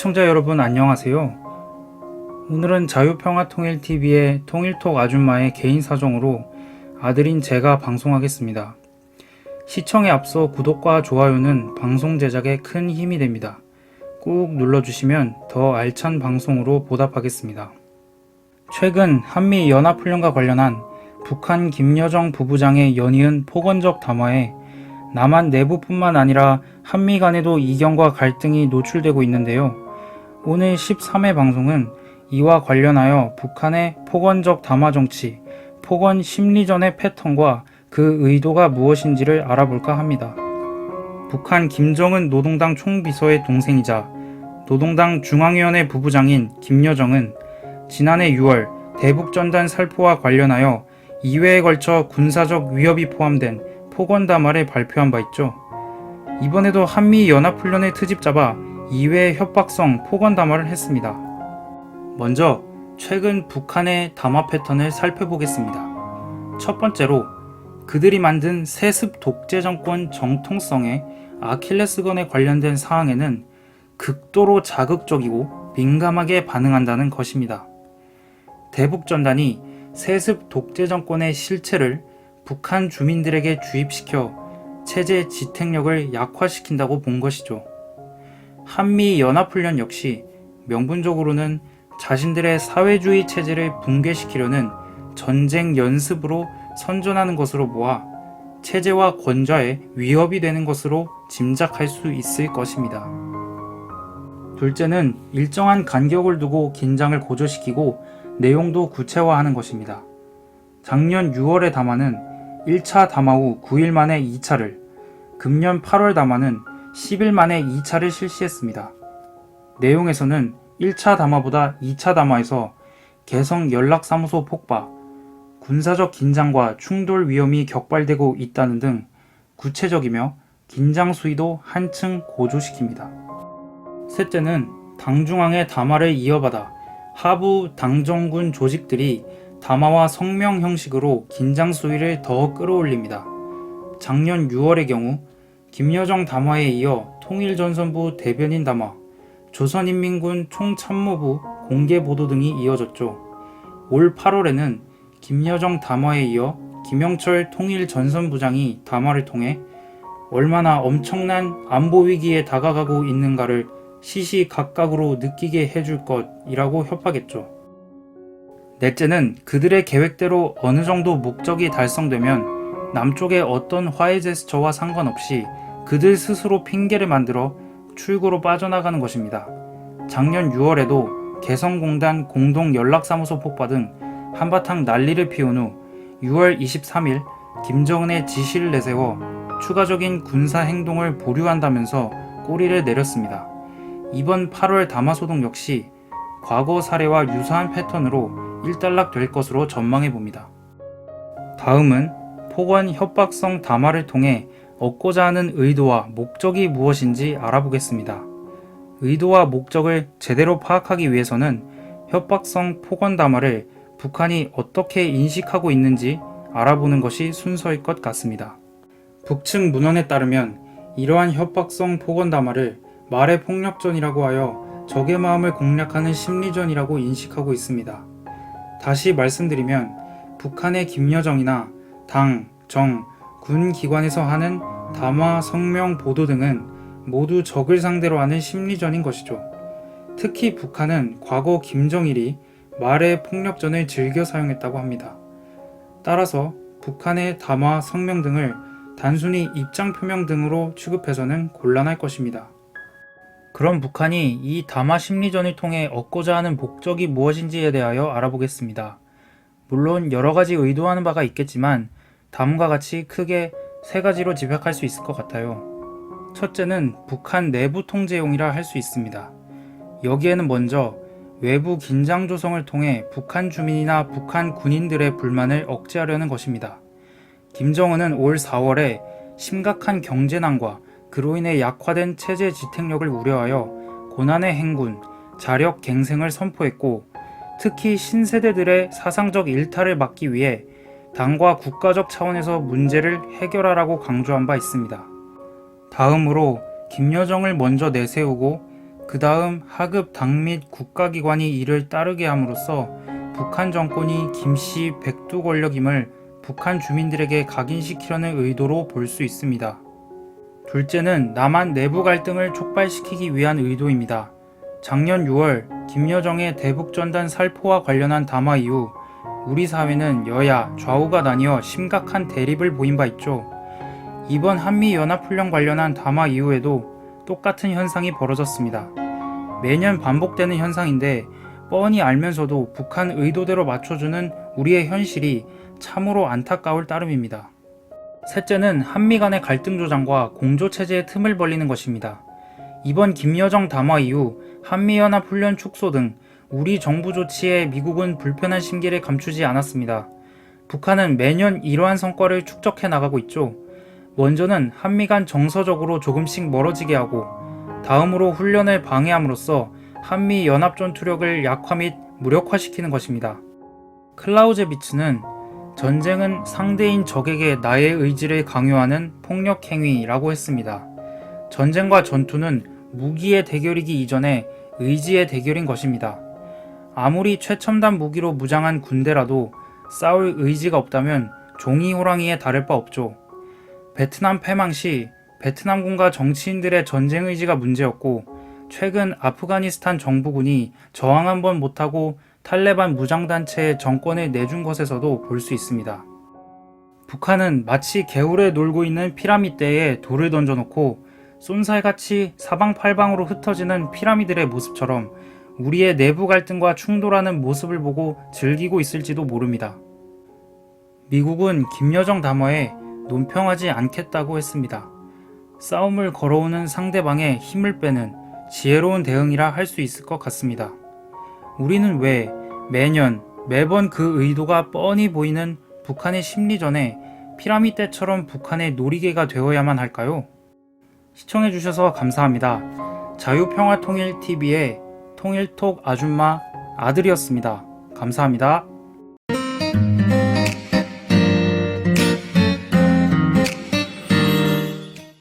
시청자 여러분 안녕하세요. 오늘은 자유평화통일TV의 통일톡 아줌마의 개인 사정으로 아들인 제가 방송하겠습니다. 시청에 앞서 구독과 좋아요는 방송 제작에 큰 힘이 됩니다. 꾹 눌러주시면 더 알찬 방송으로 보답하겠습니다. 최근 한미연합훈련과 관련한 북한 김여정 부부장의 연이은 폭언적 담화에 남한 내부뿐만 아니라 한미 간에도 이견과 갈등이 노출되고 있는데요. 오늘 13회 방송은 이와 관련하여 북한의 폭언적 담화 정치, 폭언 심리전의 패턴과 그 의도가 무엇인지를 알아볼까 합니다. 북한 김정은 노동당 총비서의 동생이자 노동당 중앙위원회 부부장인 김여정은 지난해 6월 대북전단 살포와 관련하여 2회에 걸쳐 군사적 위협이 포함된 폭언 담화를 발표한 바 있죠. 이번에도 한미연합훈련을 트집 잡아 2회 협박성 폭언 담화를 했습니다. 먼저 최근 북한의 담화 패턴을 살펴보겠습니다. 첫 번째로 그들이 만든 세습 독재 정권 정통성의 아킬레스건에 관련된 사항에는 극도로 자극적이고 민감하게 반응한다는 것입니다. 대북전단이 세습 독재 정권의 실체를 북한 주민들에게 주입시켜 체제 지탱력을 약화시킨다고 본 것이죠. 한미연합훈련 역시 명분적으로는 자신들의 사회주의 체제를 붕괴시키려는 전쟁 연습으로 선전하는 것으로 보아 체제와 권좌에 위협이 되는 것으로 짐작할 수 있을 것입니다. 둘째는 일정한 간격을 두고 긴장을 고조시키고 내용도 구체화하는 것입니다. 작년 6월의 담화는 1차 담화 후 9일 만에 2차를, 금년 8월 담화는 10일 만에 2차를 실시했습니다. 내용에서는 1차 담화보다 2차 담화에서 개성 연락사무소 폭파, 군사적 긴장과 충돌 위험이 격발되고 있다는 등 구체적이며 긴장 수위도 한층 고조시킵니다. 셋째는 당중앙의 담화를 이어받아 하부 당정군 조직들이 담화와 성명 형식으로 긴장 수위를 더 끌어올립니다. 작년 6월의 경우 김여정 담화에 이어 통일전선부 대변인 담화, 조선인민군 총참모부 공개 보도 등이 이어졌죠. 올 8월에는 김여정 담화에 이어 김영철 통일전선부장이 담화를 통해 얼마나 엄청난 안보 위기에 다가가고 있는가를 시시각각으로 느끼게 해줄 것이라고 협박했죠. 넷째는 그들의 계획대로 어느 정도 목적이 달성되면 남쪽의 어떤 화해 제스처와 상관없이 그들 스스로 핑계를 만들어 출구로 빠져나가는 것입니다. 작년 6월에도 개성공단 공동연락사무소 폭파 등 한바탕 난리를 피운 후 6월 23일 김정은의 지시를 내세워 추가적인 군사행동을 보류한다면서 꼬리를 내렸습니다. 이번 8월 담화소동 역시 과거 사례와 유사한 패턴으로 일단락될 것으로 전망해봅니다. 다음은 폭언 협박성 담화를 통해 얻고자 하는 의도와 목적이 무엇인지 알아보겠습니다. 의도와 목적을 제대로 파악하기 위해서는 협박성 폭언 담화를 북한이 어떻게 인식하고 있는지 알아보는 것이 순서일 것 같습니다. 북측 문헌에 따르면 이러한 협박성 폭언 담화를 말의 폭력전이라고 하여 적의 마음을 공략하는 심리전이라고 인식하고 있습니다. 다시 말씀드리면 북한의 김여정이나 당, 정, 군 기관에서 하는 담화, 성명, 보도 등은 모두 적을 상대로 하는 심리전인 것이죠. 특히 북한은 과거 김정일이 말의 폭력전을 즐겨 사용했다고 합니다. 따라서 북한의 담화, 성명 등을 단순히 입장 표명 등으로 취급해서는 곤란할 것입니다. 그럼 북한이 이 담화 심리전을 통해 얻고자 하는 목적이 무엇인지에 대하여 알아보겠습니다. 물론 여러가지 의도하는 바가 있겠지만 다음과 같이 크게 세 가지로 집약할 수 있을 것 같아요. 첫째는 북한 내부 통제용이라 할 수 있습니다. 여기에는 먼저 외부 긴장 조성을 통해 북한 주민이나 북한 군인들의 불만을 억제하려는 것입니다. 김정은은 올 4월에 심각한 경제난과 그로 인해 약화된 체제 지탱력을 우려하여 고난의 행군, 자력 갱생을 선포했고 특히 신세대들의 사상적 일탈을 막기 위해 당과 국가적 차원에서 문제를 해결하라고 강조한 바 있습니다. 다음으로 김여정을 먼저 내세우고 그 다음 하급 당 및 국가기관이 이를 따르게 함으로써 북한 정권이 김씨 백두 권력임을 북한 주민들에게 각인시키려는 의도로 볼 수 있습니다. 둘째는 남한 내부 갈등을 촉발시키기 위한 의도입니다. 작년 6월 김여정의 대북전단 살포와 관련한 담화 이후 우리 사회는 여야, 좌우가 나뉘어 심각한 대립을 보인 바 있죠. 이번 한미연합훈련 관련한 담화 이후에도 똑같은 현상이 벌어졌습니다. 매년 반복되는 현상인데 뻔히 알면서도 북한 의도대로 맞춰주는 우리의 현실이 참으로 안타까울 따름입니다. 셋째는 한미 간의 갈등 조장과 공조체제의 틈을 벌리는 것입니다. 이번 김여정 담화 이후 한미연합훈련 축소 등 우리 정부 조치에 미국은 불편한 심기를 감추지 않았습니다. 북한은 매년 이러한 성과를 축적해 나가고 있죠. 먼저는 한미 간 정서적으로 조금씩 멀어지게 하고 다음으로 훈련을 방해함으로써 한미 연합 전투력을 약화 및 무력화시키는 것입니다. 클라우제비츠는 전쟁은 상대인 적에게 나의 의지를 강요하는 폭력 행위라고 했습니다. 전쟁과 전투는 무기의 대결이기 이전에 의지의 대결인 것입니다. 아무리 최첨단 무기로 무장한 군대라도 싸울 의지가 없다면 종이 호랑이에 다를 바 없죠. 베트남 패망 시 베트남군과 정치인들의 전쟁 의지가 문제였고 최근 아프가니스탄 정부군이 저항 한번 못하고 탈레반 무장단체의 정권을 내준 것에서도 볼 수 있습니다. 북한은 마치 개울에 놀고 있는 피라미드에 돌을 던져놓고 쏜살같이 사방팔방으로 흩어지는 피라미드의 모습처럼 우리의 내부 갈등과 충돌하는 모습을 보고 즐기고 있을지도 모릅니다. 미국은 김여정 담화에 논평하지 않겠다고 했습니다. 싸움을 걸어오는 상대방의 힘을 빼는 지혜로운 대응이라 할 수 있을 것 같습니다. 우리는 왜 매번 그 의도가 뻔히 보이는 북한의 심리전에 피라미드처럼 북한의 놀이개가 되어야만 할까요? 시청해주셔서 감사합니다. 자유평화통일TV의 통일톡 아줌마 아들이었습니다. 감사합니다.